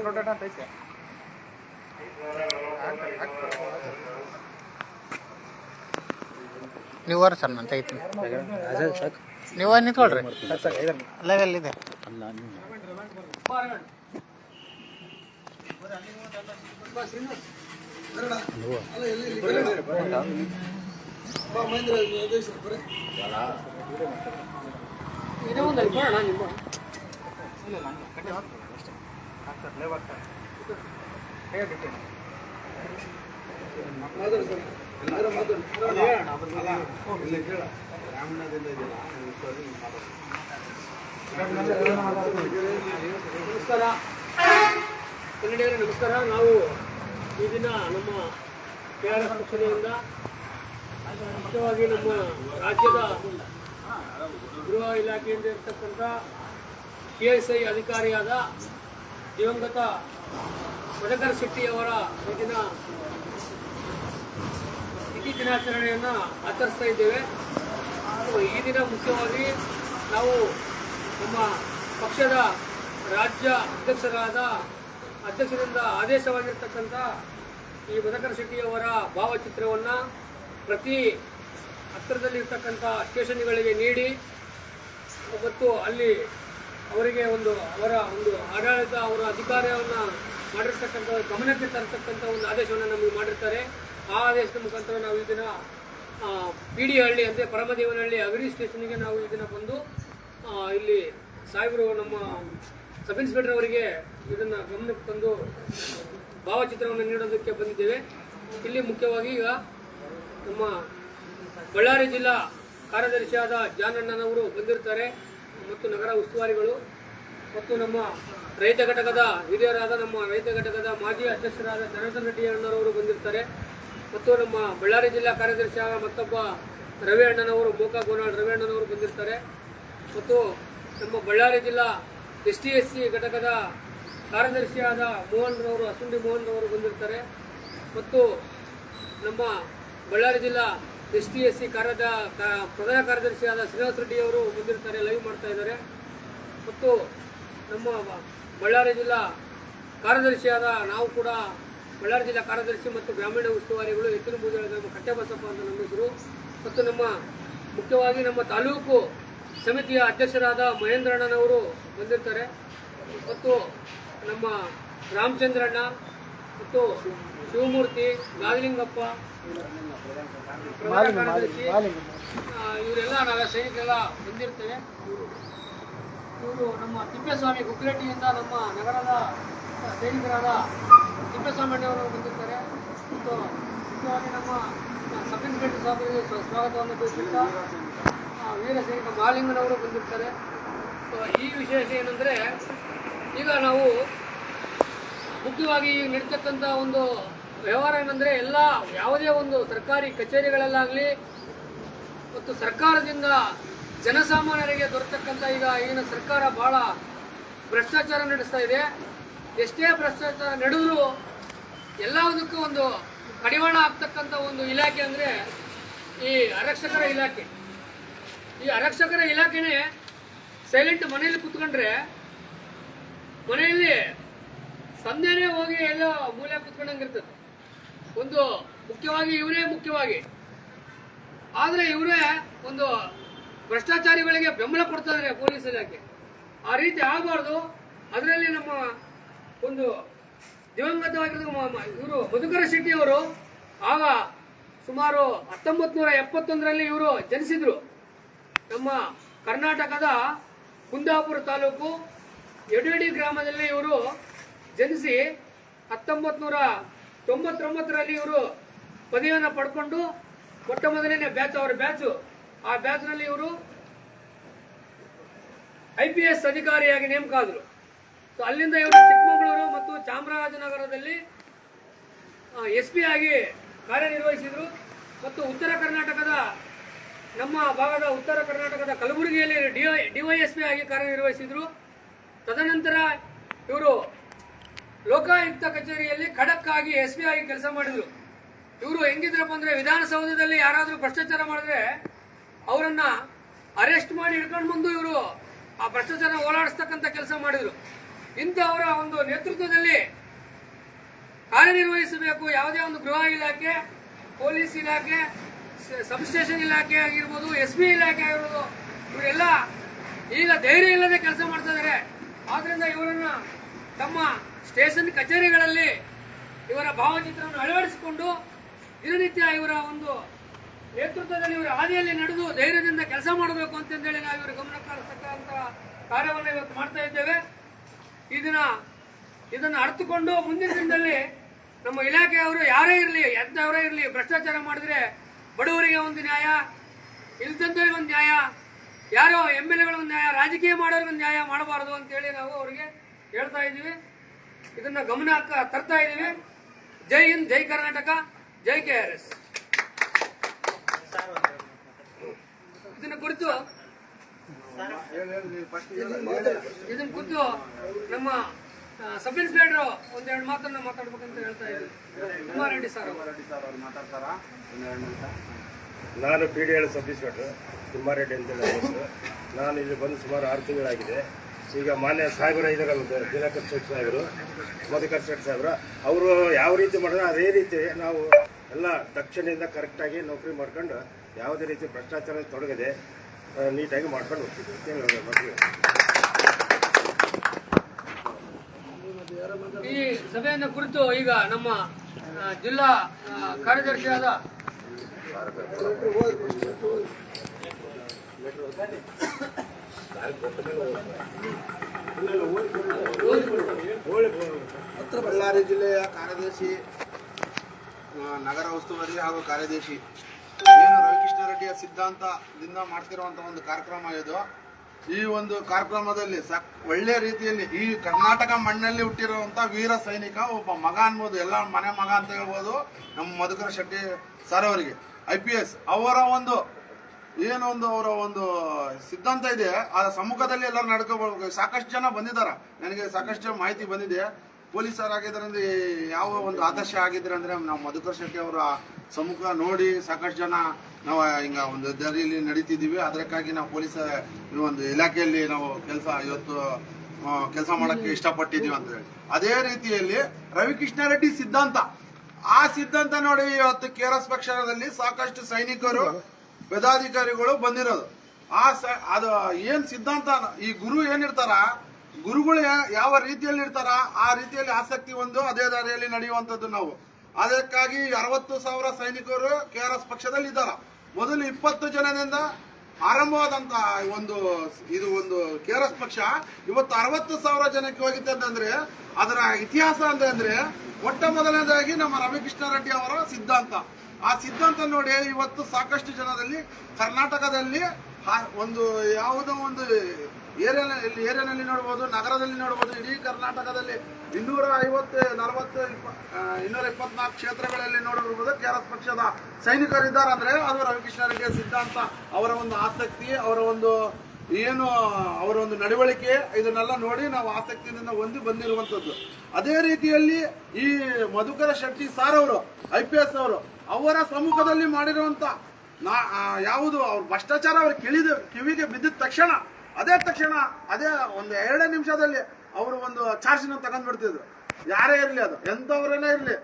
Rotate ಅಂತ ಐತೆ. ನೀವು ವರ್ರಿ ಸರ್ ನಾನು ತೆಗಿತೀನಿ. ನೀವು ನಿಂತ್ಕೊಳ್ರಿ, ಲೆವೆಲ್ ಇದೆ. ನಮಸ್ಕಾರ ಕನ್ನಡಿಗರೇ, ನಮಸ್ಕಾರ. ನಾವು ಈ ದಿನ ನಮ್ಮ KRS ಪಕ್ಷದಿಂದ ಮುಖ್ಯವಾಗಿ ನಮ್ಮ ರಾಜ್ಯದ ಗೃಹ ಇಲಾಖೆಯಿಂದ ಇರ್ತಕ್ಕಂಥ PSI ಅಧಿಕಾರಿಯಾದ ದಿವಂಗತ ಮಧುಕರ್ ಶೆಟ್ಟಿಯವರ ತಿಥಿ ದಿನಾಚರಣೆಯನ್ನು ಆಚರಿಸ್ತಾ ಇದ್ದೇವೆ. ಈ ದಿನ ಮುಖ್ಯವಾಗಿ ನಾವು ನಮ್ಮ ಪಕ್ಷದ ರಾಜ್ಯ ಅಧ್ಯಕ್ಷರಿಂದ ಆದೇಶವಾಗಿರ್ತಕ್ಕಂಥ ಈ ಮಧುಕರ್ ಶೆಟ್ಟಿಯವರ ಭಾವಚಿತ್ರವನ್ನು ಪ್ರತಿ ಹತ್ತಿರದಲ್ಲಿರ್ತಕ್ಕಂಥ ಸ್ಟೇಷನ್ಗಳಿಗೆ ನೀಡಿ ಮತ್ತು ಅಲ್ಲಿ ಅವರಿಗೆ ಅವರ ಆಡಳಿತ, ಅವರ ಅಧಿಕಾರವನ್ನು ಮಾಡಿರ್ತಕ್ಕಂಥ ಗಮನಕ್ಕೆ ತರತಕ್ಕಂಥ ಒಂದು ಆದೇಶವನ್ನು ನಮಗೆ ಮಾಡಿರ್ತಾರೆ. ಆ ಆದೇಶದ ಮುಖಾಂತರ ನಾವು ಈ ದಿನ PD ಹಳ್ಳಿ ಅಂದರೆ ಪರಮದೇವನಹಳ್ಳಿ ಅಗರಿ ಸ್ಟೇಷನ್ಗೆ ನಾವು ಈ ದಿನ ಬಂದು ಇಲ್ಲಿ ಸಾಹೇಬರು ನಮ್ಮ ಸಬ್ ಇನ್ಸ್ಪೆಕ್ಟರ್ ಅವರಿಗೆ ಇದನ್ನು ಗಮನಕ್ಕೆ ತಂದು ಭಾವಚಿತ್ರವನ್ನು ನೀಡೋದಕ್ಕೆ ಬಂದಿದ್ದೇವೆ. ಇಲ್ಲಿ ಮುಖ್ಯವಾಗಿ ಈಗ ನಮ್ಮ ಬಳ್ಳಾರಿ ಜಿಲ್ಲಾ ಕಾರ್ಯದರ್ಶಿಯಾದ ಜಾನಣ್ಣನವರು ಬಂದಿರ್ತಾರೆ ಮತ್ತು ನಗರ ಉಸ್ತುವಾರಿಗಳು ಮತ್ತು ನಮ್ಮ ರೈತ ಘಟಕದ ಹಿರಿಯರಾದ ನಮ್ಮ ರೈತ ಘಟಕದ ಮಾಜಿ ಅಧ್ಯಕ್ಷರಾದ ಜನಾರ್ದನ್ ರೆಡ್ಡಿ ಅಣ್ಣನವರು ಬಂದಿರ್ತಾರೆ ಮತ್ತು ನಮ್ಮ ಬಳ್ಳಾರಿ ಜಿಲ್ಲಾ ಕಾರ್ಯದರ್ಶಿಯಾದ ಮತ್ತೊಬ್ಬ ರವಿ ಅಣ್ಣನವರು ಗೋನಾಳ್ ರವಿ ಅಣ್ಣನವರು ಬಂದಿರ್ತಾರೆ ಮತ್ತು ನಮ್ಮ ಬಳ್ಳಾರಿ ಜಿಲ್ಲಾ ST/SC ಘಟಕದ ಕಾರ್ಯದರ್ಶಿಯಾದ ಅಸುಂಡಿ ಮೋಹನ್ ರವರು ಬಂದಿರ್ತಾರೆ ಮತ್ತು ನಮ್ಮ ಬಳ್ಳಾರಿ ಜಿಲ್ಲಾ ST/SC ಪ್ರಧಾನ ಕಾರ್ಯದರ್ಶಿಯಾದ ಶ್ರೀನಿವಾಸ ರೆಡ್ಡಿ ಅವರು ಬಂದಿರ್ತಾರೆ, ಲೈವ್ ಮಾಡ್ತಾ ಇದ್ದಾರೆ ಮತ್ತು ನಮ್ಮ ಬಳ್ಳಾರಿ ಜಿಲ್ಲಾ ಕಾರ್ಯದರ್ಶಿಯಾದ ನಾವು ಕೂಡ ಬಳ್ಳಾರಿ ಜಿಲ್ಲಾ ಕಾರ್ಯದರ್ಶಿ ಮತ್ತು ಗ್ರಾಮೀಣ ಉಸ್ತುವಾರಿಗಳು ಎತ್ತಿನ ಬೂದಿಯಾಳ ಗ್ರಾಮ ಕಟ್ಟೆಬಸಪ್ಪ ಅಂತ ನಮ್ಮ ಹೆಸರು ಮತ್ತು ನಮ್ಮ ಮುಖ್ಯವಾಗಿ ನಮ್ಮ ತಾಲೂಕು ಸಮಿತಿಯ ಅಧ್ಯಕ್ಷರಾದ ಮಹೇಂದ್ರಣ್ಣನವರು ಬಂದಿರ್ತಾರೆ ಮತ್ತು ನಮ್ಮ ರಾಮಚಂದ್ರಣ್ಣ ಮತ್ತು ಶಿವಮೂರ್ತಿ, ನಾಗಲಿಂಗಪ್ಪ, ಪ್ರಧಾನ ಕಾರ್ಯದರ್ಶಿ, ಇವರೆಲ್ಲ ನಾವು ಸೈನಿಕರೆಲ್ಲ ಬಂದಿರ್ತೇವೆ. ಇವರು ನಮ್ಮ ತಿಪ್ಪೇಸ್ವಾಮಿ ಗುಗ್ಗಿರೆಡ್ಡಿಯಿಂದ ನಮ್ಮ ನಗರದ ಸೈನಿಕರಾದ ತಿಪ್ಪೇಸ್ವಾಮಿಯವರು ಬಂದಿರ್ತಾರೆ ಮತ್ತು ಮುಖ್ಯವಾಗಿ ನಮ್ಮ ಸಬ್ ಇನ್ಸ್ಪೆಕ್ಟರ್ ಸಾಹೇಬರಿಗೆ ಸ್ವಾಗತವನ್ನು ಬಯಸುತ್ತಾ ವೀರ ಸೈನಿಕ ಮಹಾಲಿಂಗನವರು ಬಂದಿರ್ತಾರೆ. ಈ ವಿಶೇಷ ಏನಂದರೆ ಈಗ ನಾವು ಮುಖ್ಯವಾಗಿ ಈಗ ನಡೀತಕ್ಕಂಥ ಒಂದು ವ್ಯವಹಾರ ಏನಂದರೆ ಯಾವುದೇ ಒಂದು ಸರ್ಕಾರಿ ಕಚೇರಿಗಳಲ್ಲಾಗಲಿ ಮತ್ತು ಸರ್ಕಾರದಿಂದ ಜನಸಾಮಾನ್ಯರಿಗೆ ದೊರೆತಕ್ಕಂಥ ಈಗಿನ ಸರ್ಕಾರ ಭಾಳ ಭ್ರಷ್ಟಾಚಾರ ನಡೆಸ್ತಾ ಇದೆ. ಎಷ್ಟೇ ಭ್ರಷ್ಟಾಚಾರ ನಡೆದರೂ ಎಲ್ಲದಕ್ಕೂ ಒಂದು ಕಡಿವಾಣ ಆಗ್ತಕ್ಕಂಥ ಒಂದು ಇಲಾಖೆ ಅಂದರೆ ಈ ಆರಕ್ಷಕರ ಇಲಾಖೆ. ಈ ಆರಕ್ಷಕರ ಇಲಾಖೆನೇ ಸೈಲೆಂಟ್ ಮನೆಯಲ್ಲಿ ಕೂತ್ಕೊಂಡ್ರೆ ಮನೆಯಲ್ಲಿ ಸಂದೇನೆ ಹೋಗಿ ಎಲ್ಲೋ ಮೂಲೆ ಕೂತ್ಕೊಂಡಂಗಿರ್ತದೆ. ಒಂದು ಮುಖ್ಯವಾಗಿ ಇವರೇ ಆದರೆ ಇವರೇ ಒಂದು ಭ್ರಷ್ಟಾಚಾರಿಗಳಿಗೆ ಬೆಂಬಲ ಕೊಡ್ತಾ ಇದ್ದಾರೆ ಪೊಲೀಸ್ ಇಲಾಖೆ. ಆ ರೀತಿ ಆಗಬಾರ್ದು. ಅದರಲ್ಲಿ ನಮ್ಮ ಒಂದು ದಿವಂಗತವಾಗಿರೋ ಇವರು ಮಧುಕರ ಶೆಟ್ಟಿಯವರು ಆಗ ಸುಮಾರು 1971ರಲ್ಲಿ ಇವರು ಜನಿಸಿದ್ರು. ನಮ್ಮ ಕರ್ನಾಟಕದ ಕುಂದಾಪುರ ತಾಲೂಕು ಯಡೇಡಿ ಗ್ರಾಮದಲ್ಲಿ ಇವರು ಜನಿಸಿ 1999ರಲ್ಲಿ ಇವರು ಪದವಿಯನ್ನು ಪಡ್ಕೊಂಡು ಮೊಟ್ಟ ಮೊದಲನೇ ಅವರ ಬ್ಯಾಚು. ಆ ಬ್ಯಾಚ್ನಲ್ಲಿ ಇವರು IPS ಅಧಿಕಾರಿಯಾಗಿ ನೇಮಕ ಆದರು. ಸೊ ಅಲ್ಲಿಂದ ಇವರು ಚಿಕ್ಕಮಗಳೂರು ಚಿಕ್ಕಮಗಳೂರು ಮತ್ತು ಚಾಮರಾಜನಗರದಲ್ಲಿ SP ಆಗಿ ಕಾರ್ಯನಿರ್ವಹಿಸಿದರು ಮತ್ತು ಉತ್ತರ ಕರ್ನಾಟಕದ ನಮ್ಮ ಭಾಗದ ಉತ್ತರ ಕರ್ನಾಟಕದ ಕಲಬುರಗಿಯಲ್ಲಿ DYSP ಆಗಿ ಕಾರ್ಯನಿರ್ವಹಿಸಿದರು. ತದನಂತರ ಇವರು ಲೋಕಾಯುಕ್ತ ಕಚೇರಿಯಲ್ಲಿ ಖಡಕ್ ಆಗಿ SP ಆಗಿ ಕೆಲಸ ಮಾಡಿದರು. ಇವರು ಹೆಂಗಿದ್ರಪ್ಪ ಅಂದ್ರೆ ವಿಧಾನಸೌಧದಲ್ಲಿ ಯಾರಾದರೂ ಭ್ರಷ್ಟಾಚಾರ ಮಾಡಿದ್ರೆ ಅವರನ್ನ ಅರೆಸ್ಟ್ ಮಾಡಿ ಹಿಡ್ಕೊಂಡು ಬಂದು ಇವರು ಆ ಭ್ರಷ್ಟಾಚಾರ ಓಲಾಡಿಸ್ತಕ್ಕಂಥ ಕೆಲಸ ಮಾಡಿದರು. ಇಂಥವರ ಒಂದು ನೇತೃತ್ವದಲ್ಲಿ ಕಾರ್ಯನಿರ್ವಹಿಸಬೇಕು. ಯಾವುದೇ ಒಂದು ಗೃಹ ಇಲಾಖೆ, ಪೊಲೀಸ್ ಇಲಾಖೆ, ಸಬ್ ಸ್ಟೇಷನ್ ಇಲಾಖೆ ಆಗಿರ್ಬೋದು, SP ಇಲಾಖೆ ಆಗಿರ್ಬೋದು, ಇವರೆಲ್ಲ ಈಗ ಧೈರ್ಯ ಇಲ್ಲದೆ ಕೆಲಸ ಮಾಡ್ತಾ ಇದ್ದಾರೆ. ಆದ್ರಿಂದ ಇವರನ್ನ ತಮ್ಮ ಸ್ಟೇಷನ್ ಕಚೇರಿಗಳಲ್ಲಿ ಇವರ ಭಾವಚಿತ್ರವನ್ನು ಅಳವಡಿಸಿಕೊಂಡು ದಿನನಿತ್ಯ ಇವರ ಒಂದು ನೇತೃತ್ವದಲ್ಲಿ ಇವರ ಹಾದಿಯಲ್ಲಿ ನಡೆದು ಧೈರ್ಯದಿಂದ ಕೆಲಸ ಮಾಡಬೇಕು ಅಂತಂದೇಳಿ ನಾವು ಇವರ ಗಮನಕ್ಕೆ ತರ್ತಕ್ಕಂಥ ಕಾರ್ಯವನ್ನು ಇವತ್ತು ಮಾಡ್ತಾ ಇದ್ದೇವೆ. ಇದನ್ನು ಅರ್ಥಕೊಂಡು ಮುಂದಿನ ದಿನದಲ್ಲಿ ನಮ್ಮ ಇಲಾಖೆಯವರು ಯಾರೇ ಇರಲಿ, ಎಂಥವರೇ ಇರಲಿ, ಭ್ರಷ್ಟಾಚಾರ ಮಾಡಿದ್ರೆ ಬಡವರಿಗೆ ಒಂದು ನ್ಯಾಯ, ಇಲ್ದಂತವರಿಗೆ ಒಂದು ನ್ಯಾಯ, ಯಾರೋ MLAಗಳಿಗೆ ನ್ಯಾಯ, ರಾಜಕೀಯ ಮಾಡೋರಿಗೆ ನ್ಯಾಯ ಮಾಡಬಾರದು ಅಂತೇಳಿ ನಾವು ಅವರಿಗೆ ಹೇಳ್ತಾ ಇದ್ದೀವಿ. ಇದನ್ನ ಗಮನಕ್ಕೆ ತರ್ತಾ ಇದ್ದೀವಿ. ಜೈ ಹಿಂದ್, ಜೈ ಕರ್ನಾಟಕ, ಜೈ KRS. ಇದನ್ನ ಕುರಿತು ನಮ್ಮ ಸಬ್ ಇನ್ಸ್ಪೆಕ್ಟರ್ ಒಂದೆರಡು ಮಾತನ್ನ ಮಾತಾಡ್ಬೇಕಂತ ಹೇಳ್ತಾ ಇದ್ದೀವಿ. ತಿಮ್ಮಾರೆಡ್ಡಿ ಸರ್ ಮಾತಾಡ್ತಾರ. ನಾನು PDL ಸಬ್ ಇನ್ಸ್ಪೆಕ್ಟರ್ ತಿಮ್ಮಾರೆಡ್ಡಿ ಅಂತ ಹೇಳಿ. ನಾನು ಇಲ್ಲಿ ಬಂದು ಸುಮಾರು 6 ತಿಂಗಳಾಗಿದೆ. ಈಗ ಮಾನ್ಯ ಸಾಹೇಬರ ಇದಾರಲ್ಲ, ದಿನಕರ್ ಶೆಟ್ಟಿ ಸಾಹೇಬರು, ಮಧುಕರ್ ಶೆಟ್ಟಿ ಸಾಹೇಬರು, ಅವರು ಯಾವ ರೀತಿ ಮಾಡಿದ್ರೆ ಅದೇ ರೀತಿ ನಾವು ಎಲ್ಲ ದಕ್ಷಿಣೆಯಿಂದ ಕರೆಕ್ಟಾಗಿ ನೌಕರಿ ಮಾಡ್ಕೊಂಡು ಯಾವುದೇ ರೀತಿ ಭ್ರಷ್ಟಾಚಾರ ತೊಡಗದೆ ನೀಟಾಗಿ ಮಾಡ್ಕೊಂಡು ಹೋಗ್ತಿದ್ವಿ. ಈ ಸಭೆಯನ್ನು ಕುರಿತು ಈಗ ನಮ್ಮ ಜಿಲ್ಲಾ ಕಾರ್ಯದರ್ಶಿಯಾದ ಬಳ್ಳಾರಿ ಜಿಲ್ಲೆಯ ಕಾರ್ಯದರ್ಶಿ, ನಗರ ಉಸ್ತುವಾರಿ ಹಾಗೂ ಕಾರ್ಯದರ್ಶಿ ಏನು ರವಿಕೃಷ್ಣ ರೆಡ್ಡಿಯ ಸಿದ್ಧಾಂತದಿಂದ ಮಾಡ್ತಿರುವಂತಹ ಒಂದು ಕಾರ್ಯಕ್ರಮ ಇದು. ಈ ಒಂದು ಕಾರ್ಯಕ್ರಮದಲ್ಲಿ ಒಳ್ಳೆ ರೀತಿಯಲ್ಲಿ ಈ ಕರ್ನಾಟಕ ಮಣ್ಣಲ್ಲಿ ಹುಟ್ಟಿರುವಂತ ವೀರ ಸೈನಿಕ, ಒಬ್ಬ ಮಗ ಅನ್ಬೋದು, ಎಲ್ಲ ಮನೆ ಮಗ ಅಂತ ಹೇಳ್ಬೋದು, ನಮ್ಮ ಮಧುಕರ್ ಶೆಟ್ಟಿ ಸರ್ ಅವರಿಗೆ IPS ಅವರ ಒಂದು ಏನೊಂದು ಅವರ ಒಂದು ಸಿದ್ಧಾಂತ ಇದೆ, ಆ ಸಮ್ಮುಖದಲ್ಲಿ ಎಲ್ಲರೂ ನಡ್ಕೋಬೇಕು. ಸಾಕಷ್ಟು ಜನ ಬಂದಿದ್ದಾರೆ, ನನಗೆ ಸಾಕಷ್ಟು ಮಾಹಿತಿ ಬಂದಿದೆ. ಪೊಲೀಸರು ಆಗಿದ್ರಿಂದ ಯಾವ ಒಂದು ಆದರ್ಶ ಆಗಿದ್ರೆ ಅಂದ್ರೆ ನಾವು ಮಧುಕರ್ ಶೆಟ್ಟಿ ಅವರ ಸಮ್ಮುಖ ನೋಡಿ ಸಾಕಷ್ಟು ಜನ ನಾವು ಹಿಂಗ ಒಂದು ದಾರಿಯಲ್ಲಿ ನಡೀತಿದ್ದೀವಿ. ಅದಕ್ಕಾಗಿ ನಾವು ಪೊಲೀಸ್ ಒಂದು ಇಲಾಖೆಯಲ್ಲಿ ನಾವು ಇವತ್ತು ಕೆಲಸ ಮಾಡಕ್ಕೆ ಇಷ್ಟಪಟ್ಟಿದ್ದೀವಿ ಅಂತ ಹೇಳಿ. ಅದೇ ರೀತಿಯಲ್ಲಿ ರವಿಕೃಷ್ಣ ರೆಡ್ಡಿ ಸಿದ್ಧಾಂತ, ಆ ಸಿದ್ಧಾಂತ ನೋಡಿ ಇವತ್ತು KRS ಪಕ್ಷದಲ್ಲಿ ಸಾಕಷ್ಟು ಸೈನಿಕರು, ಪದಾಧಿಕಾರಿಗಳು ಬಂದಿರೋದು. ಅದು ಏನ್ ಸಿದ್ಧಾಂತ, ಈ ಗುರು ಏನಿರ್ತಾರ, ಗುರುಗಳು ಯಾವ ರೀತಿಯಲ್ಲಿ ಇರ್ತಾರ ಆ ರೀತಿಯಲ್ಲಿ ಆಸಕ್ತಿ ಒಂದು ಅದೇ ದಾರಿಯಲ್ಲಿ ನಡೆಯುವಂತದ್ದು ನಾವು. ಅದಕ್ಕಾಗಿ 60,000 ಸೈನಿಕರು KRS ಪಕ್ಷದಲ್ಲಿ ಇದ್ದಾರ. ಮೊದಲು 20 ಜನದಿಂದ ಆರಂಭವಾದಂತ ಇದು ಒಂದು KRS ಪಕ್ಷ ಇವತ್ತು 60,000 ಜನಕ್ಕೆ ಹೋಗಿತ್ತು ಅಂತಂದ್ರೆ ಅದರ ಇತಿಹಾಸ ಅಂದ್ರೆ ಮೊಟ್ಟ ಮೊದಲನೇದಾಗಿ ನಮ್ಮ ರವಿಕೃಷ್ಣ ರೆಡ್ಡಿ ಅವರ ಸಿದ್ಧಾಂತ. ಆ ಸಿದ್ಧಾಂತ ನೋಡಿ ಇವತ್ತು ಸಾಕಷ್ಟು ಜನದಲ್ಲಿ ಕರ್ನಾಟಕದಲ್ಲಿ ಒಂದು ಯಾವುದೋ ಒಂದು ಏರಿಯಾನಲ್ಲಿ ನೋಡ್ಬೋದು, ನಗರದಲ್ಲಿ ನೋಡ್ಬೋದು, ಇಡೀ ಕರ್ನಾಟಕದಲ್ಲಿ 224 ಕ್ಷೇತ್ರಗಳಲ್ಲಿ ನೋಡಿರ್ಬೋದು KRS ಪಕ್ಷದ ಸೈನಿಕರಿದ್ದಾರೆ. ಅಂದ್ರೆ ಅದು ರವಿಕೃಷ್ಣ ರೆಡ್ಡಿಯ ಸಿದ್ಧಾಂತ, ಅವರ ಒಂದು ಆಸಕ್ತಿ, ಅವರ ಒಂದು ಏನು ಅವರ ಒಂದು ನಡವಳಿಕೆ, ಇದನ್ನೆಲ್ಲ ನೋಡಿ ನಾವು ಆಸಕ್ತಿಯಿಂದ ಹೊಂದಿ ಬಂದಿರುವಂತದ್ದು. ಅದೇ ರೀತಿಯಲ್ಲಿ ಈ ಮಧುಕರ ಶೆಟ್ಟಿ ಸಾರ್ ಅವರು IPS ಅವರು ಅವರ ಸಮ್ಮುಖದಲ್ಲಿ ಮಾಡಿರುವಂತ ಯಾವುದು ಅವ್ರ ಭ್ರಷ್ಟಾಚಾರ ಅವ್ರ ಕಿವಿಗೆ ಬಿದ್ದಿದ ತಕ್ಷಣ ಅದೇ ಒಂದು 2 ನಿಮಿಷದಲ್ಲಿ ಅವರು ಒಂದು ಚಾರ್ಜಿನ ತಗೊಂಡ್ಬಿಡ್ತಿದ್ರು. ಯಾರೇ ಇರ್ಲಿ, ಅದು ಎಂತವ್ರೇನೇ ಇರ್ಲಿ,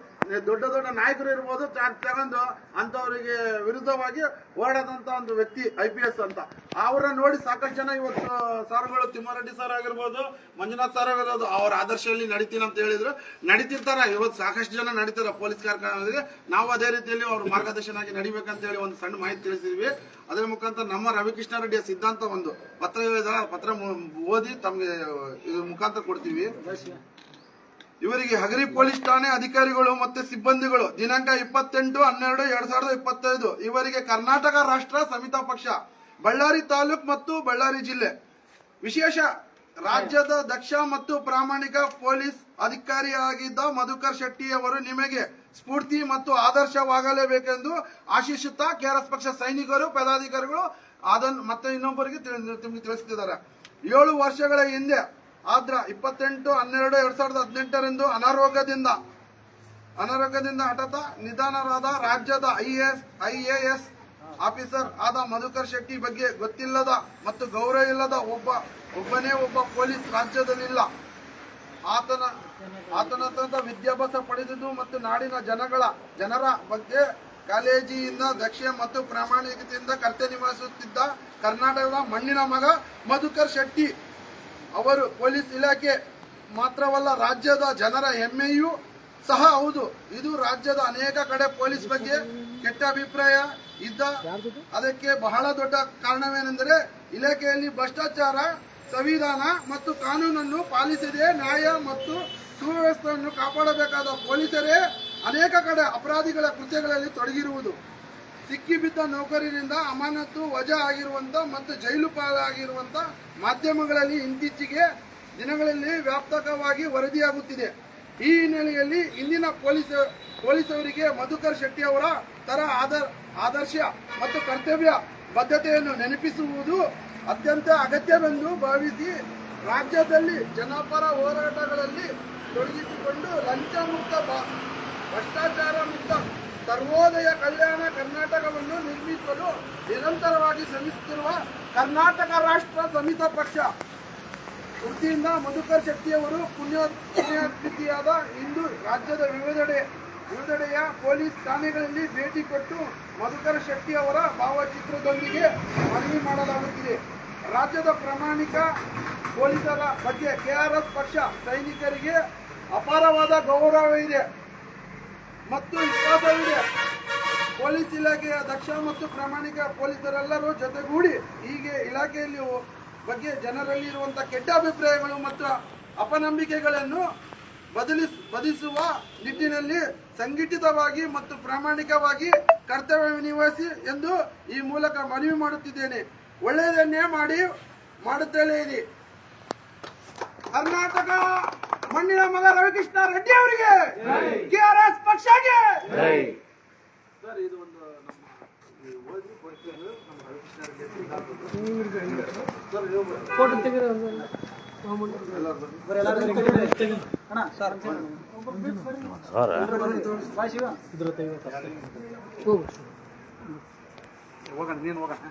ದೊಡ್ಡ ದೊಡ್ಡ ನಾಯಕರು ಇರ್ಬೋದು, ಚಾರ್ಜ್ ತಗೊಂಡು ಅಂತವರಿಗೆ ವಿರುದ್ಧವಾಗಿ ಹೋರಾಡದಂತ ಒಂದು ವ್ಯಕ್ತಿ IPS ಅಂತ. ಅವರನ್ನ ನೋಡಿ ಸಾಕಷ್ಟು ಜನ ಇವತ್ತು ಸಾರ್ಗಳು, ತಿಮ್ಮಾರೆಡ್ಡಿ ಸರ್ ಆಗಿರ್ಬೋದು, ಮಂಜುನಾಥ್ ಸರ್ ಆಗಿರ್ಬೋದು, ಅವ್ರ ಆದರ್ಶದಲ್ಲಿ ನಡೀತೀನಿ ಅಂತ ಹೇಳಿದ್ರು, ನಡೀತಿರ್ತಾರ. ಇವತ್ತು ಸಾಕಷ್ಟು ಜನ ನಡೀತಾರ ಪೊಲೀಸ್ ಕಾರ್ಯಕ್ರಮದಲ್ಲಿ. ನಾವು ಅದೇ ರೀತಿಯಲ್ಲಿ ಅವ್ರ ಮಾರ್ಗದರ್ಶನಾಗಿ ನಡಿಬೇಕಂತ ಹೇಳಿ ಒಂದು ಸಣ್ಣ ಮಾಹಿತಿ ತಿಳಿಸಿದ್ವಿ. ಅದರ ಮುಖಾಂತರ ನಮ್ಮ ರವಿಕೃಷ್ಣ ರೆಡ್ಡಿಯ ಸಿದ್ಧಾಂತ ಒಂದು ಪತ್ರ ಹೇಳಿದಾರೆ, ಪತ್ರ ಓದಿ ತಮಗೆ ಇದ್ರ ಮುಖಾಂತರ ಕೊಡ್ತೀವಿ. ಇವರಿಗೆ ಹಗರಿ ಪೊಲೀಸ್ ಠಾಣೆ ಅಧಿಕಾರಿಗಳು ಮತ್ತು ಸಿಬ್ಬಂದಿಗಳು ದಿನಾಂಕ 28/12/2025 ಇವರಿಗೆ ಕರ್ನಾಟಕ ರಾಷ್ಟ್ರ ಸಮಿತ ಪಕ್ಷ ಬಳ್ಳಾರಿ ತಾಲೂಕು ಮತ್ತು ಬಳ್ಳಾರಿ ಜಿಲ್ಲೆ ವಿಶೇಷ ರಾಜ್ಯದ ದಕ್ಷ ಮತ್ತು ಪ್ರಾಮಾಣಿಕ ಪೊಲೀಸ್ ಅಧಿಕಾರಿಯಾಗಿದ್ದ ಮಧುಕರ್ ಶೆಟ್ಟಿ ಅವರು ನಿಮಗೆ ಸ್ಫೂರ್ತಿ ಮತ್ತು ಆದರ್ಶವಾಗಲೇಬೇಕೆಂದು ಆಶಿಸುತ್ತಾ ಕೆಆರ್ಎಸ್ ಪಕ್ಷ ಸೈನಿಕರು ಪದಾಧಿಕಾರಿಗಳು ಅದನ್ನು ಮತ್ತೆ ಇನ್ನೊಬ್ಬರಿಗೆ ನಿಮಗೆ ತಿಳಿಸುತ್ತಿದ್ದಾರೆ. 7 ವರ್ಷಗಳ ಹಿಂದೆ ಆದ್ರ 28/12/2018 ಅನಾರೋಗ್ಯದಿಂದ ಹಠಾತ್ ನಿಧನರಾದ ರಾಜ್ಯದ IAS ಆಫೀಸರ್ ಆದ ಮಧುಕರ್ ಶೆಟ್ಟಿ ಬಗ್ಗೆ ಗೊತ್ತಿಲ್ಲದ ಮತ್ತು ಗೌರವ ಇಲ್ಲದ ಒಬ್ಬನೇ ಒಬ್ಬ ಪೊಲೀಸ್ ರಾಜ್ಯದಲ್ಲಿಲ್ಲ. ಆತನ ವಿದ್ಯಾಭ್ಯಾಸ ಪಡೆದಿದ್ದು ಮತ್ತು ನಾಡಿನ ಜನರ ಬಗ್ಗೆ ಕಾಲೇಜಿಯಿಂದ ದಕ್ಷ ಮತ್ತು ಪ್ರಾಮಾಣಿಕತೆಯಿಂದ ಕರ್ತವ್ಯ ನಿರ್ವಹಿಸುತ್ತಿದ್ದ ಕರ್ನಾಟಕದ ಮಣ್ಣಿನ ಮಗ ಮಧುಕರ್ ಶೆಟ್ಟಿ ಅವರು ಪೊಲೀಸ್ ಇಲಾಖೆ ಮಾತ್ರವಲ್ಲ ರಾಜ್ಯದ ಜನರ ಹೆಮ್ಮೆಯೂ ಸಹ ಹೌದು. ಇದು ರಾಜ್ಯದ ಅನೇಕ ಕಡೆ ಪೊಲೀಸ್ ಬಗ್ಗೆ ಕೆಟ್ಟ ಅಭಿಪ್ರಾಯ ಇದ್ದ ಅದಕ್ಕೆ ಬಹಳ ದೊಡ್ಡ ಕಾರಣವೇನೆಂದರೆ ಇಲಾಖೆಯಲ್ಲಿ ಭ್ರಷ್ಟಾಚಾರ, ಸಂವಿಧಾನ ಮತ್ತು ಕಾನೂನನ್ನು ಪಾಲಿಸದೆ ನ್ಯಾಯ ಮತ್ತು ಸುವ್ಯವಸ್ಥೆಯನ್ನು ಕಾಪಾಡಬೇಕಾದ ಪೊಲೀಸರೇ ಅನೇಕ ಕಡೆ ಅಪರಾಧಿಗಳ ಕೃತ್ಯಗಳಲ್ಲಿ ತೊಡಗಿರುವುದು, ಸಿಕ್ಕಿಬಿದ್ದ ನೌಕರರಿಂದ ಅಮಾನತು ವಜಾ ಆಗಿರುವಂತ ಮತ್ತು ಜೈಲು ಪಾಲಾಗಿರುವಂತ ಮಾಧ್ಯಮಗಳಲ್ಲಿ ಇತ್ತೀಚೆಗೆ ದಿನಗಳಲ್ಲಿ ವ್ಯಾಪಕವಾಗಿ ವರದಿಯಾಗುತ್ತಿದೆ. ಈ ಹಿನ್ನೆಲೆಯಲ್ಲಿ ಇಂದಿನ ಪೊಲೀಸವರಿಗೆ ಮಧುಕರ್ ಶೆಟ್ಟಿ ಅವರ ತರ ಆದರ್ಶ ಮತ್ತು ಕರ್ತವ್ಯ ಬದ್ಧತೆಯನ್ನು ನೆನಪಿಸುವುದು ಅತ್ಯಂತ ಅಗತ್ಯವೆಂದು ಭಾವಿಸಿ ರಾಜ್ಯದಲ್ಲಿ ಜನಪರ ಹೋರಾಟಗಳಲ್ಲಿ ತೊಡಗಿಸಿಕೊಂಡು ಲಂಚ ಮುಕ್ತ ಭ್ರಷ್ಟಾಚಾರ ಮುಕ್ತ ಸರ್ವೋದಯ ಕಲ್ಯಾಣ ಕರ್ನಾಟಕವನ್ನು ನಿರ್ಮಿಸಲು ನಿರಂತರವಾಗಿ ಶ್ರಮಿಸುತ್ತಿರುವ ಕರ್ನಾಟಕ ರಾಷ್ಟ್ರ ಸಮಿತ ಪಕ್ಷ ವೃತ್ತಿಯಿಂದ ಮಧುಕರ್ ಶೆಟ್ಟಿಯವರು ಪುಣ್ಯತಿಥಿಯಾದ ಇಂದು ರಾಜ್ಯದ ವಿವಿಧೆಡೆಯ ಪೊಲೀಸ್ ಠಾಣೆಗಳಲ್ಲಿ ಭೇಟಿ ಕೊಟ್ಟು ಮಧುಕರ್ ಶೆಟ್ಟಿ ಅವರ ಭಾವಚಿತ್ರದೊಂದಿಗೆ ಮನವಿ ಮಾಡಲಾಗುತ್ತಿದೆ. ರಾಜ್ಯದ ಪ್ರಾಮಾಣಿಕ ಪೊಲೀಸರ ಬಗ್ಗೆ ಕೆಆರ್ಎಸ್ ಪಕ್ಷ ಸೈನಿಕರಿಗೆ ಅಪಾರವಾದ ಗೌರವವಿದೆ ಮತ್ತು ವಿಶ್ವಾಸವಿದೆ. ಪೊಲೀಸ್ ಇಲಾಖೆಯ ದಕ್ಷ ಮತ್ತು ಪ್ರಾಮಾಣಿಕ ಪೊಲೀಸರೆಲ್ಲರೂ ಜೊತೆಗೂಡಿ ಹೀಗೆ ಇಲಾಖೆಯಲ್ಲಿ ಬಗ್ಗೆ ಜನರಲ್ಲಿ ಇರುವಂತಹ ಕೆಟ್ಟ ಅಭಿಪ್ರಾಯಗಳು ಮತ್ತು ಅಪನಂಬಿಕೆಗಳನ್ನು ಬದಲಿಸುವ ನಿಟ್ಟಿನಲ್ಲಿ ಸಂಘಟಿತವಾಗಿ ಮತ್ತು ಪ್ರಾಮಾಣಿಕವಾಗಿ ಕರ್ತವ್ಯ ನಿರ್ವಹಿಸಿ ಎಂದು ಈ ಮೂಲಕ ಮನವಿ ಮಾಡುತ್ತಿದ್ದೇನೆ. ಒಳ್ಳೆಯದನ್ನೇ ಮಾಡುತ್ತಲೇ ಇದೆ. ಕರ್ನಾಟಕ ಮಣ್ಣಿನ ಮಗ ರವಿಕೃಷ್ಣ ರೆಡ್ಡಿ ಅವರಿಗೆ, ಕೆಆರ್ಎಸ್ ಪಕ್ಷಕ್ಕೆ. ಸರ್ ಇದು ಒಂದು ಫೋಟೋ ತೆಗೆದು ಹೋಗೋಣ, ನೀನು ಹೋಗೋಣ.